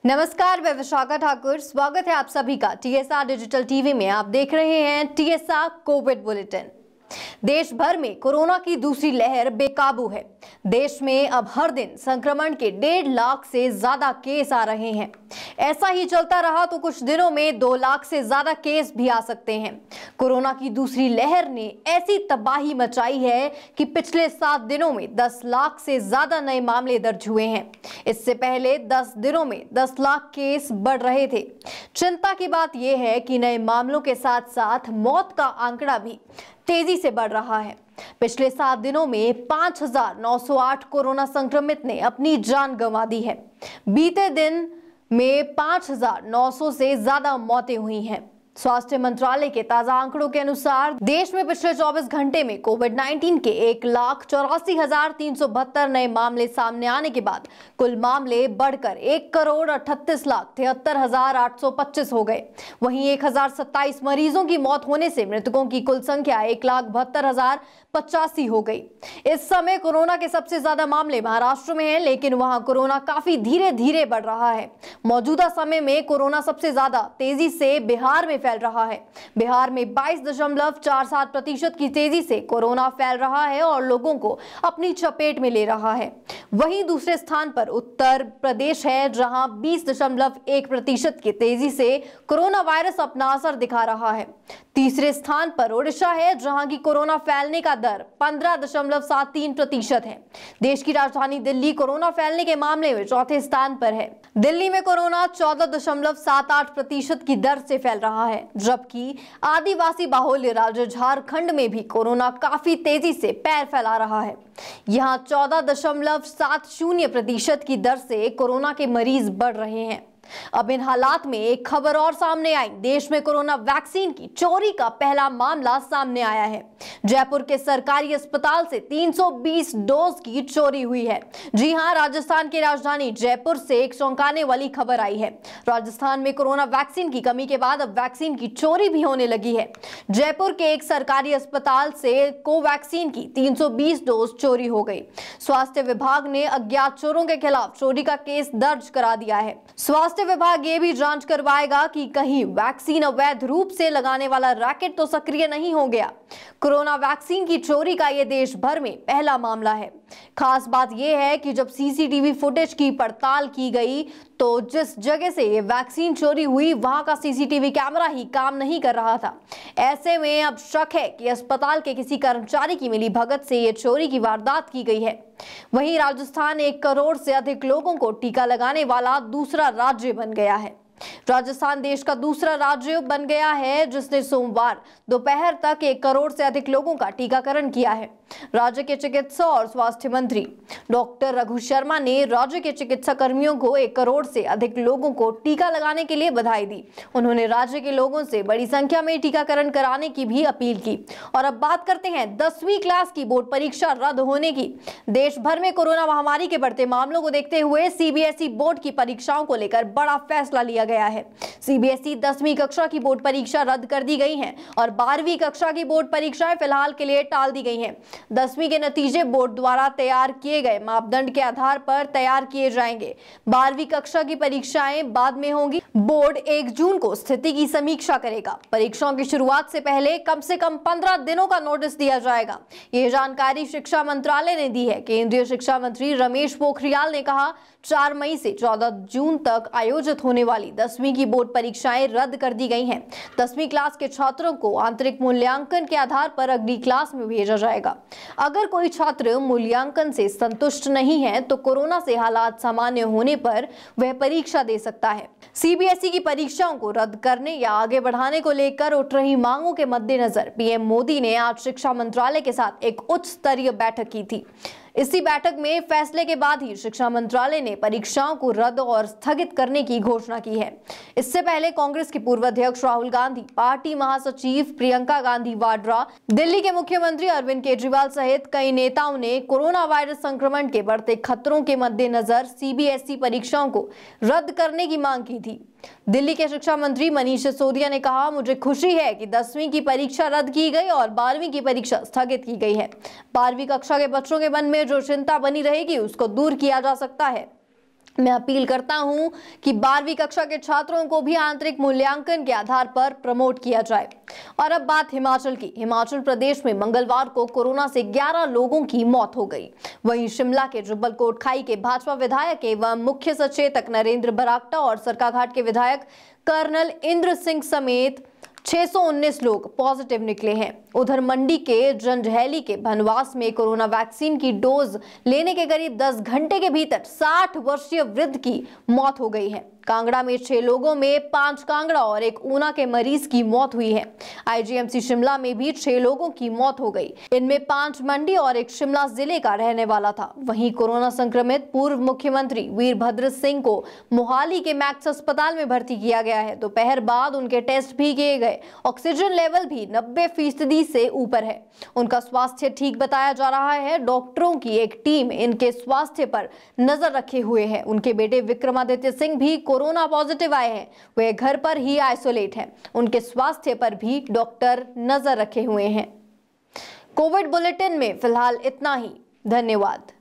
नमस्कार, मैं विशाखा ठाकुर। स्वागत है आप सभी का टीएसआर डिजिटल टीवी में। आप देख रहे हैं टीएसआर कोविड बुलेटिन। देश भर में कोरोना की दूसरी लहर बेकाबू है। देश में अब हर दिन संक्रमण के 1.5 लाख से ज्यादा केस आ रहे हैं। ऐसा ही चलता रहा तो कुछ दिनों में 2 लाख से ज्यादा केस भी आ सकते हैं। कोरोना की दूसरी लहर ने ऐसी तबाही मचाई है कि पिछले 7 दिनों में 10 लाख से ज्यादा नए मामले दर्ज हुए हैं। इससे पहले 10 दिनों में 10 लाख केस बढ़ रहे थे। चिंता की बात यह है कि नए मामलों के साथ साथ मौत का आंकड़ा भी तेजी से बढ़ रहा है। पिछले 7 दिनों में 5,908 कोरोना संक्रमित ने अपनी जान गंवा दी है। बीते दिन में 5,900 से ज्यादा मौतें हुई हैं। स्वास्थ्य मंत्रालय के ताजा आंकड़ों के अनुसार देश में पिछले 24 घंटे में कोविड-19 के 1,84,372 नए मामले सामने आने के बाद कुल मामले बढ़कर 1,38,73,825 हो गए। वहीं 1,027 मरीजों की मौत होने से मृतकों की कुल संख्या 1,72,085 हो गई। इस समय कोरोना के सबसे ज्यादा मामले महाराष्ट्र में हैं, लेकिन वहां कोरोना काफी धीरे धीरे बढ़ रहा है। मौजूदा समय में कोरोना सबसे ज्यादा तेजी से बिहार में फैल रहा है। बिहार में 22.47% की तेजी से कोरोना फैल रहा है और लोगों को अपनी चपेट में ले रहा है। वहीं दूसरे स्थान पर उत्तर प्रदेश है, जहां 20.1% की तेजी से कोरोना वायरस अपना असर दिखा रहा है। तीसरे स्थान पर ओडिशा है, जहां की कोरोना फैलने का दर 15.73% है। देश की राजधानी दिल्ली कोरोना फैलने के मामले में चौथे स्थान पर है। दिल्ली में कोरोना 14.78% की दर से फैल रहा है, जबकि आदिवासी बाहुल्य राज्य झारखंड में भी कोरोना काफी तेजी से पैर फैला रहा है। यहाँ 14.70% की दर से कोरोना के मरीज बढ़ रहे हैं। अब इन हालात में एक खबर और सामने आई। देश में कोरोना वैक्सीन की चोरी का पहला मामला सामने आया है। जयपुर के सरकारी अस्पताल से 320 डोज की चोरी हुई है। जी हां, राजस्थान की राजधानी जयपुर से एक चौंकाने वाली खबर आई है। राजस्थान में कोरोना वैक्सीन की कमी के बाद अब वैक्सीन की चोरी भी होने लगी है। जयपुर के एक सरकारी अस्पताल से कोवैक्सीन की 320 डोज चोरी हो गई। स्वास्थ्य विभाग ने अज्ञात चोरों के खिलाफ चोरी का केस दर्ज करा दिया है। स्वास्थ्य विभाग ये भी जांच करवाएगा कि कहीं वैक्सीन अवैध रूप से लगाने वाला रैकेट तो सक्रिय नहीं हो गया। कोरोना वैक्सीन की चोरी का ये देश भर में पहला मामला है। खास बात यह है कि जब सीसीटीवी फुटेज की पड़ताल की गई तो जिस जगह से ये वैक्सीन चोरी हुई वहां का सीसीटीवी कैमरा ही काम नहीं कर रहा था। ऐसे में अब शक है कि अस्पताल के किसी कर्मचारी की मिली भगत से ये चोरी की वारदात की गई है। वहीं राजस्थान 1 करोड़ से अधिक लोगों को टीका लगाने वाला दूसरा राज्य बन गया है। राजस्थान देश का दूसरा राज्य बन गया है जिसने सोमवार दोपहर तक 1 करोड़ से अधिक लोगों का टीकाकरण किया है। राज्य के चिकित्सा और स्वास्थ्य मंत्री डॉक्टर रघु शर्मा ने राज्य के चिकित्सा कर्मियों को 1 करोड़ से अधिक लोगों को टीका लगाने के लिए बधाई दी। उन्होंने राज्य के लोगों से बड़ी संख्या में टीकाकरण कराने की भी अपील की। और अब बात करते हैं 10वीं क्लास की बोर्ड परीक्षा रद्द होने की। देश भर में कोरोना महामारी के बढ़ते मामलों को देखते हुए सीबीएसई बोर्ड की परीक्षाओं को लेकर बड़ा फैसला लिया गया है। सीबीएसई 10वीं कक्षा की बोर्ड परीक्षा रद्द कर दी गई है और 12वीं कक्षा की बोर्ड परीक्षाएं फिलहाल के लिए टाल दी गई हैं। 10वीं के नतीजे बोर्ड द्वारा तैयार किए गए मापदंड के आधार पर तैयार किए जाएंगे। 12वीं कक्षा की परीक्षाएं बाद में होंगी। बोर्ड 1 जून को स्थिति की समीक्षा करेगा। परीक्षाओं की शुरुआत से पहले कम से कम 15 दिनों का नोटिस दिया जाएगा। यह जानकारी शिक्षा मंत्रालय ने दी है। केंद्रीय शिक्षा मंत्री रमेश पोखरियाल ने कहा, 4 मई से 14 जून तक आयोजित होने वाली 10वीं की बोर्ड परीक्षाएं रद्द कर दी गई हैं। 10वीं क्लास के छात्रों को आंतरिक मूल्यांकन के आधार पर अगली क्लास में भेजा जाएगा। अगर कोई छात्र मूल्यांकन से संतुष्ट नहीं है तो कोरोना से हालात सामान्य होने पर वह परीक्षा दे सकता है। सीबीएसई की परीक्षाओं को रद्द करने या आगे बढ़ाने को लेकर उठ रही मांगों के मद्देनजर पीएम मोदी ने आज शिक्षा मंत्रालय के साथ एक उच्च स्तरीय बैठक की थी। इसी बैठक में फैसले के बाद ही शिक्षा मंत्रालय ने परीक्षाओं को रद्द और स्थगित करने की घोषणा की है। इससे पहले कांग्रेस के पूर्व अध्यक्ष राहुल गांधी, पार्टी महासचिव प्रियंका गांधी वाड्रा, दिल्ली के मुख्यमंत्री अरविंद केजरीवाल सहित कई नेताओं ने कोरोना वायरस संक्रमण के बढ़ते खतरों के मद्देनजर सीबीएसई परीक्षाओं को रद्द करने की मांग की थी। दिल्ली के शिक्षा मंत्री मनीष सिसोदिया ने कहा, मुझे खुशी है कि 10वीं की परीक्षा रद्द की गई और 12वीं की परीक्षा स्थगित की गई है। 12वीं कक्षा के बच्चों के मन में जो चिंता बनी रहेगी उसको दूर किया जा सकता है। मैं अपील करता हूं कि 12वीं कक्षा के छात्रों को भी आंतरिक मूल्यांकन के आधार पर प्रमोट किया जाए। और अब बात हिमाचल की। हिमाचल प्रदेश में मंगलवार को कोरोना से 11 लोगों की मौत हो गई। वहीं शिमला के जुब्बल कोटखाई के भाजपा विधायक एवं मुख्य सचेतक नरेंद्र बरागटा और सरकाघाट के विधायक कर्नल इंद्र सिंह समेत 619 लोग पॉजिटिव निकले हैं। उधर मंडी के जंजैहली के बनवास में कोरोना वैक्सीन की डोज लेने के करीब 10 घंटे के भीतर 60 वर्षीय वृद्ध की मौत हो गई है। कांगड़ा में 6 लोगों में 5 कांगड़ा और 1 ऊना के मरीज की मौत हुई है। आईजीएमसी शिमला में भी 6 लोगों की मौत हो गई। इनमें 5 मंडी और 1 शिमला जिले का रहने वाला था। वहीं कोरोना संक्रमित पूर्व मुख्यमंत्री वीरभद्र सिंह को मोहाली के मैक्स अस्पताल में भर्ती किया गया है। दोपहर बाद उनके टेस्ट भी किए गए। ऑक्सीजन लेवल भी 90% से ऊपर है। उनका स्वास्थ्य ठीक बताया जा रहा है। डॉक्टरों की एक टीम इनके स्वास्थ्य पर नजर रखे हुए है। उनके बेटे विक्रमादित्य सिंह भी कोरोना पॉजिटिव आए हैं। वे घर पर ही आइसोलेट हैं। उनके स्वास्थ्य पर भी डॉक्टर नजर रखे हुए हैं। कोविड बुलेटिन में फिलहाल इतना ही। धन्यवाद।